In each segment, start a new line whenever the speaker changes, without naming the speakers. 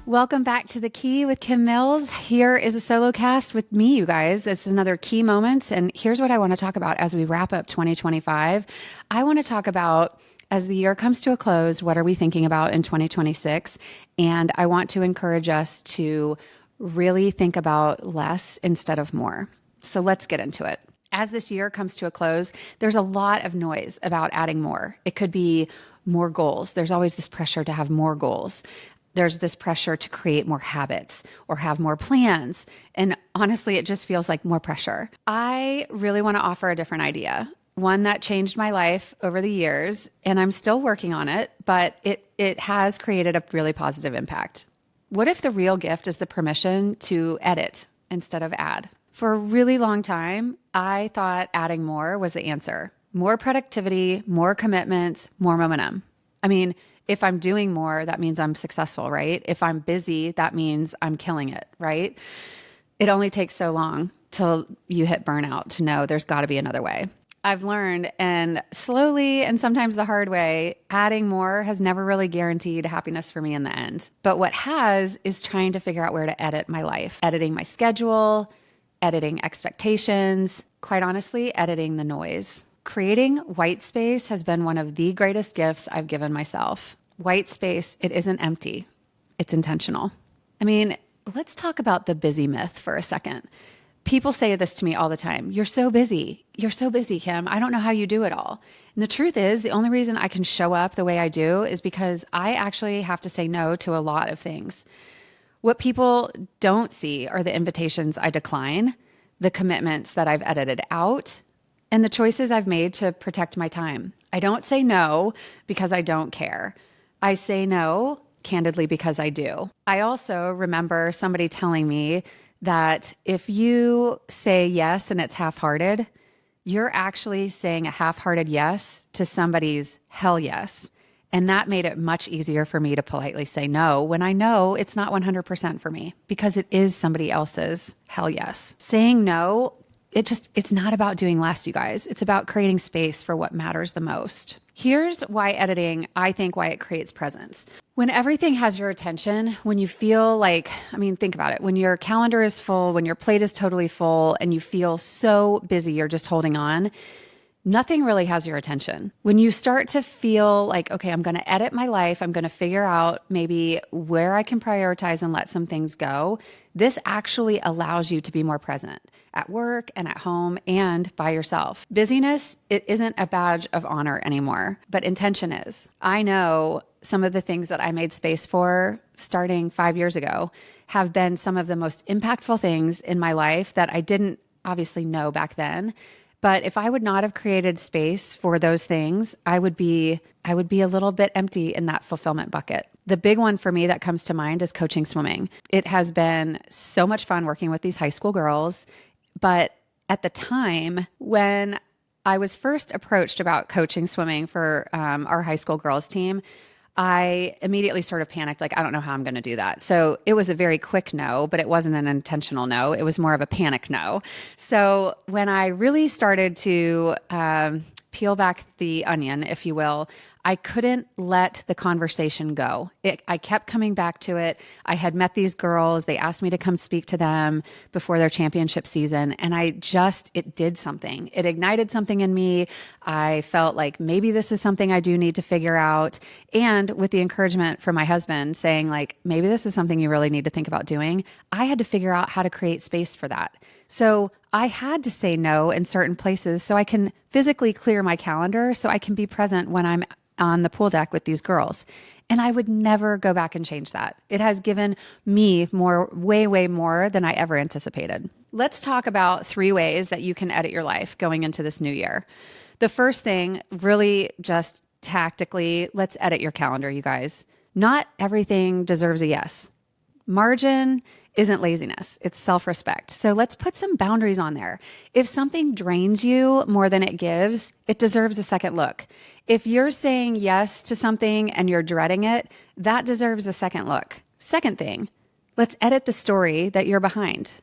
Welcome back to The Key with Kim Mills. Here is a solo cast with me, you guys. This is another Key Moments. And here's what I want to talk about as we wrap up 2025. I want to talk about, as the year comes to a close, what are we thinking about in 2026? And I want to encourage us to really think about less instead of more. So let's get into it. As this year comes to a close, there's a lot of noise about adding more. It could be more goals. There's always this pressure to have more goals. There's this pressure to create more habits or have more plans. And honestly, it just feels like more pressure. I really want to offer a different idea, one that changed my life over the years, and I'm still working on it, but it has created a really positive impact. What if the real gift is the permission to edit instead of add? For a really long time, I thought adding more was the answer. More productivity, more commitments, more momentum. I mean, if I'm doing more, that means I'm successful, right? If I'm busy, that means I'm killing it, right? It only takes so long till you hit burnout to know there's got to be another way. I've learned, and slowly and sometimes the hard way, adding more has never really guaranteed happiness for me in the end. But what has is trying to figure out where to edit my life, editing my schedule, editing expectations, quite honestly, editing the noise. Creating white space has been one of the greatest gifts I've given myself. White space, it isn't empty, it's intentional. I mean, let's talk about the busy myth for a second. People say this to me all the time. You're so busy. You're so busy, Kim. I don't know how you do it all. And the truth is, the only reason I can show up the way I do is because I actually have to say no to a lot of things. What people don't see are the invitations I decline, the commitments that I've edited out, and the choices I've made to protect my time. I don't say no because I don't care. I say no, candidly, because I do. I also remember somebody telling me that if you say yes and it's half-hearted, you're actually saying a half-hearted yes to somebody's hell yes. And that made it much easier for me to politely say no when I know it's not 100% for me because it is somebody else's hell yes. Saying no, it's not about doing less, you guys. It's about creating space for what matters the most. Here's why editing, I think why it creates presence. When everything has your attention, when you feel like, think about it. When your calendar is full, when your plate is totally full and you feel so busy, you're just holding on, nothing really has your attention. When you start to feel like, okay, I'm going to edit my life, I'm going to figure out maybe where I can prioritize and let some things go, this actually allows you to be more present at work and at home and by yourself. Busyness, it isn't a badge of honor anymore, but intention is. I know some of the things that I made space for starting 5 years ago have been some of the most impactful things in my life that I didn't obviously know back then. But if I would not have created space for those things, I would be a little bit empty in that fulfillment bucket. The big one for me that comes to mind is coaching swimming. It has been so much fun working with these high school girls. But at the time when I was first approached about coaching swimming for our high school girls team, I immediately sort of panicked, like, I don't know how I'm going to do that. So it was a very quick no, but it wasn't an intentional no. It was more of a panic no. So when I really started to peel back the onion, if you will, I couldn't let the conversation go. I kept coming back to it. I had met these girls. They asked me to come speak to them before their championship season. And it did something. It ignited something in me. I felt like maybe this is something I do need to figure out. And with the encouragement from my husband saying like, maybe this is something you really need to think about doing, I had to figure out how to create space for that. So I had to say no in certain places so I can physically clear my calendar so I can be present when I'm on the pool deck with these girls. And I would never go back and change that. It has given me way more than I ever anticipated. Let's talk about 3 ways that you can edit your life going into this new year. The first thing, really just tactically, let's edit your calendar, you guys. Not everything deserves a yes. Margin isn't laziness, it's self-respect. So let's put some boundaries on there. If something drains you more than it gives, it deserves a second look. If you're saying yes to something and you're dreading it, that deserves a second look. Second thing, let's edit the story that you're behind.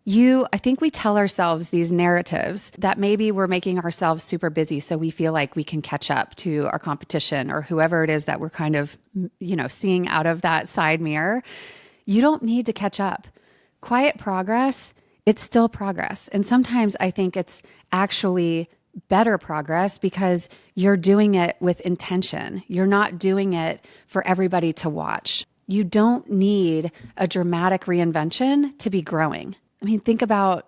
I think we tell ourselves these narratives that maybe we're making ourselves super busy so we feel like we can catch up to our competition or whoever it is that we're kind of, seeing out of that side mirror. You don't need to catch up. Quiet progress, it's still progress. And sometimes I think it's actually better progress because you're doing it with intention. You're not doing it for everybody to watch. You don't need a dramatic reinvention to be growing. I mean, think about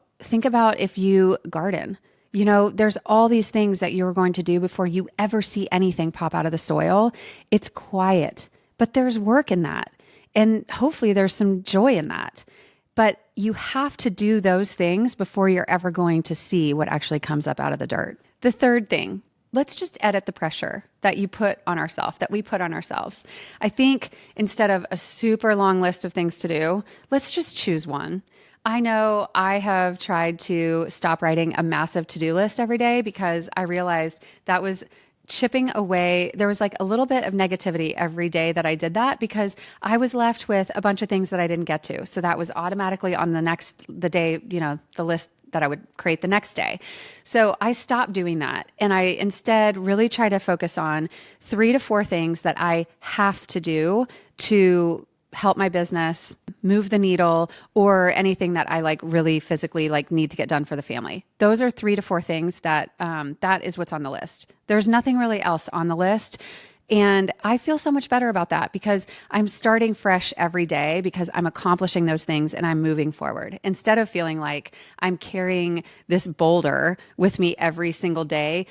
if you garden. There's all these things that you're going to do before you ever see anything pop out of the soil. It's quiet, but there's work in that. And hopefully there's some joy in that. But you have to do those things before you're ever going to see what actually comes up out of the dirt. The third thing, let's just edit the pressure that we put on ourselves. I think instead of a super long list of things to do, let's just choose one. I know I have tried to stop writing a massive to-do list every day because I realized that was chipping away. There was like a little bit of negativity every day that I did that because I was left with a bunch of things that I didn't get to. So that was automatically on the day, the list that I would create the next day. So I stopped doing that. And I instead really try to focus on 3 to 4 things that I have to do to help my business, move the needle, or anything that I really physically need to get done for the family. Those are 3 to 4 things that is what's on the list. There's nothing really else on the list. And I feel so much better about that because I'm starting fresh every day because I'm accomplishing those things and I'm moving forward instead of feeling like I'm carrying this boulder with me every single day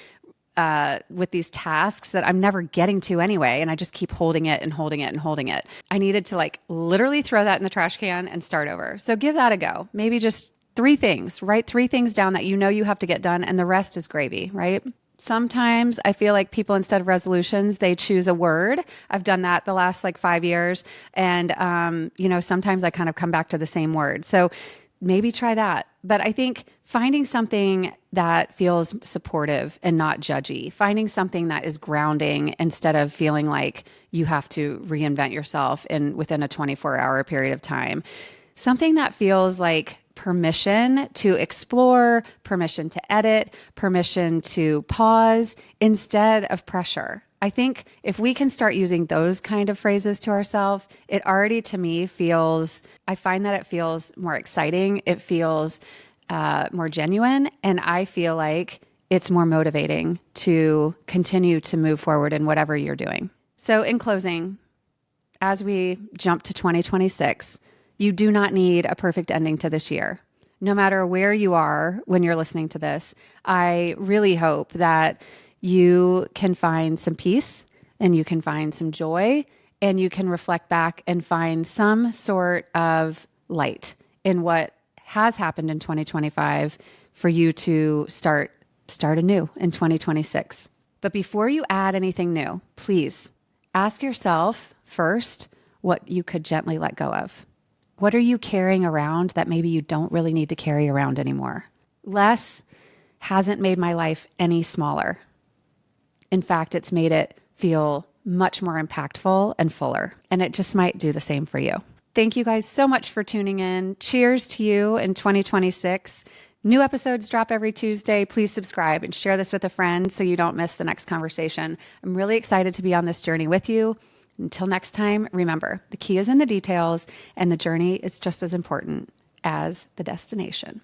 with these tasks that I'm never getting to anyway. And I just keep holding it and holding it and holding it. I needed to literally throw that in the trash can and start over. So give that a go. Maybe just 3 things, write 3 things down that you have to get done and the rest is gravy, right? Sometimes I feel like people, instead of resolutions, they choose a word. I've done that the last 5 years. And, sometimes I kind of come back to the same word. So maybe try that. But I think finding something that feels supportive and not judgy, finding something that is grounding instead of feeling like you have to reinvent yourself within a 24-hour period of time, something that feels like permission to explore, permission to edit, permission to pause instead of pressure. I think if we can start using those kind of phrases to ourselves, it already to me I find that it feels more exciting. It feels more genuine. And I feel like it's more motivating to continue to move forward in whatever you're doing. So in closing, as we jump to 2026, you do not need a perfect ending to this year. No matter where you are when you're listening to this, I really hope that you can find some peace and you can find some joy and you can reflect back and find some sort of light in what has happened in 2025 for you to start anew in 2026. But before you add anything new, please ask yourself first what you could gently let go of. What are you carrying around that maybe you don't really need to carry around anymore? Less hasn't made my life any smaller. In fact, it's made it feel much more impactful and fuller, and it just might do the same for you. Thank you guys so much for tuning in. Cheers to you in 2026. New episodes drop every Tuesday. Please subscribe and share this with a friend so you don't miss the next conversation. I'm really excited to be on this journey with you. Until next time, remember, the key is in the details and the journey is just as important as the destination.